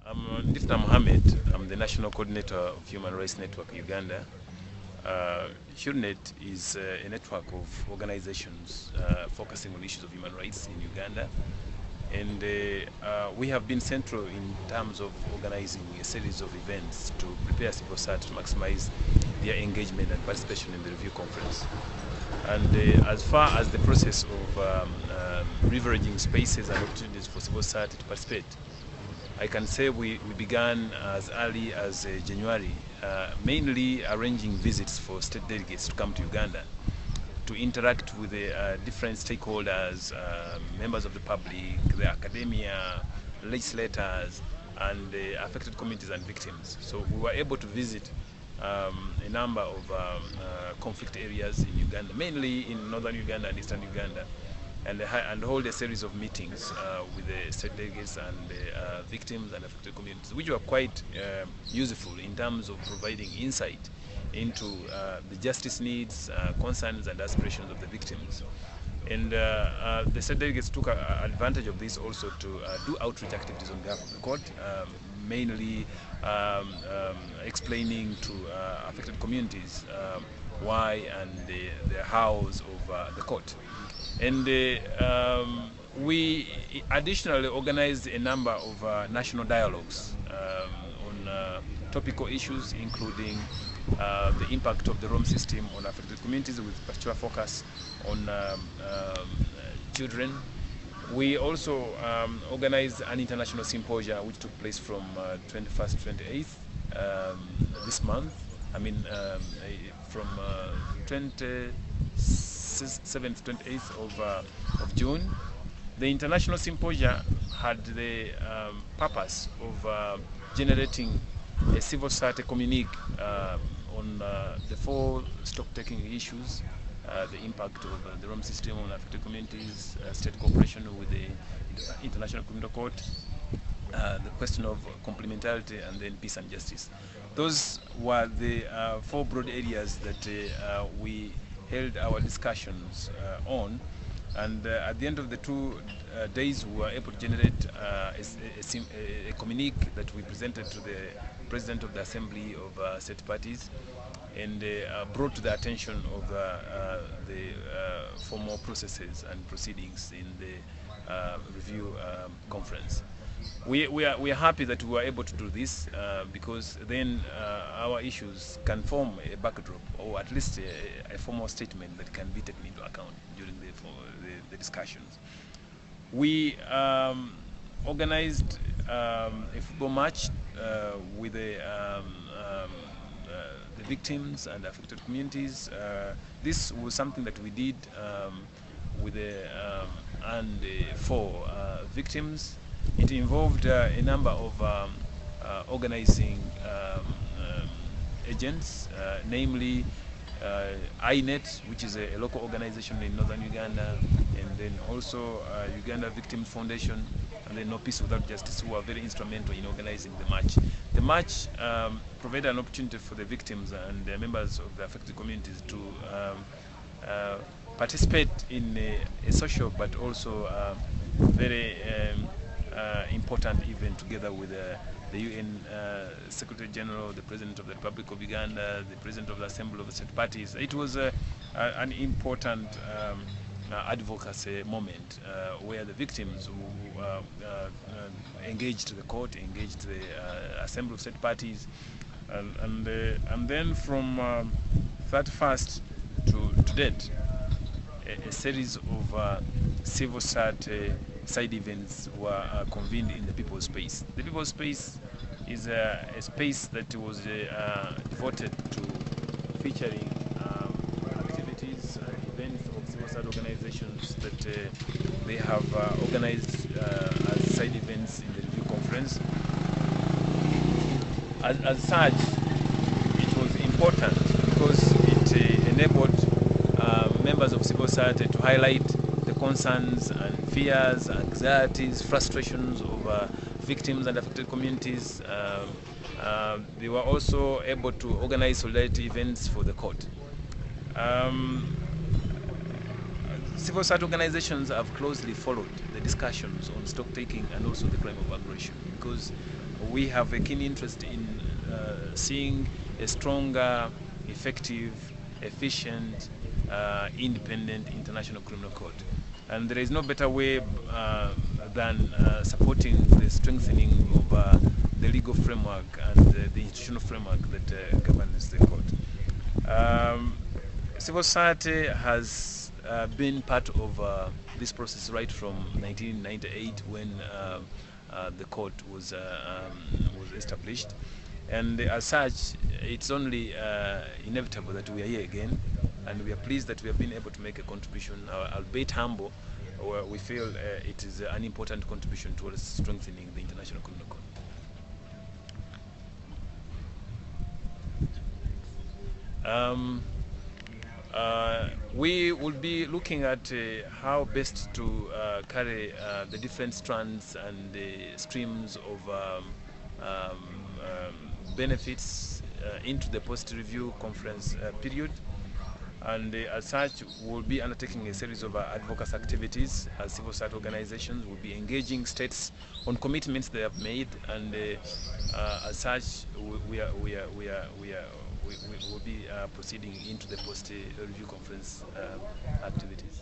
I'm Ndifuna. I'm the National Coordinator of Human Rights Network Uganda. HURNET is a network of organizations focusing on issues of human rights in Uganda. And we have been central in terms of organizing a series of events to prepare civil society to maximize their engagement and participation in the review conference. And as far as the process of leveraging spaces and opportunities for civil society to participate, I can say we began as early as January, mainly arranging visits for state delegates to come to Uganda to interact with the different stakeholders, members of the public, the academia, legislators, and affected communities and victims. So we were able to visit a number of conflict areas in Uganda, mainly in northern Uganda and eastern Uganda, and hold a series of meetings with the state delegates and victims and affected communities, which were quite useful in terms of providing insight into the justice needs, concerns and aspirations of the victims. And the state delegates took advantage of this also to do outreach activities on behalf of the court, mainly explaining to affected communities why and the hows of the court. And we additionally organized a number of national dialogues on topical issues, including the impact of the Rome system on affected communities, with particular focus on children. We also organized an international symposium which took place from 21st to 28th this month. I mean, from 27th to 28th of June. The international symposium had the purpose of generating a civil society communique on the four stock-taking issues: the impact of the Rome system on affected communities, state cooperation with the International Criminal Court, the question of complementarity, and then peace and justice. Those were the four broad areas that we held our discussions on, and at the end of the 2 days we were able to generate a communique that we presented to the President of the Assembly of State Parties, and brought to the attention of the formal processes and proceedings in the review conference. We are happy that we were able to do this because then our issues can form a backdrop, or at least a formal statement that can be taken into account during the discussions. We organized a football match with the victims and affected communities. This was something that we did with and for victims. It involved a number of organizing agents, namely INET, which is a local organization in northern Uganda, and then also Uganda Victims Foundation, and then No Peace Without Justice, who are very instrumental in organizing the match. The match provided an opportunity for the victims and the members of the affected communities to participate in a social but also very important event together with the UN Secretary General, the President of the Republic of Uganda, the President of the Assembly of the State Parties. It was an important advocacy moment where the victims who engaged the court, engaged the Assembly of State Parties, and then from 31st to date, a series of civil society side events were convened in the People's Space. The People's Space is a space that was devoted to featuring activities and events of civil society organizations that they have organized as side events in the review conference. As such, it was important because it enabled members of civil society to highlight the concerns and fears, anxieties, frustrations of victims and affected communities. They were also able to organize solidarity events for the court. Civil society organizations have closely followed the discussions on stock taking and also the crime of aggression, because we have a keen interest in seeing a stronger, effective, efficient, independent international criminal court. And there is no better way than supporting the strengthening of the legal framework and the institutional framework that governs the court. Civil society has been part of this process right from 1998 when the court was established, and as such it's only inevitable that we are here again, and we are pleased that we have been able to make a contribution, albeit humble. We feel it is an important contribution towards strengthening the international criminal court. We will be looking at how best to carry the different strands and streams of benefits into the post-review conference period. And as such, we'll be undertaking a series of advocacy activities as civil society organizations. We'll be engaging states on commitments they have made, and as such, we will be proceeding into the post-review conference activities.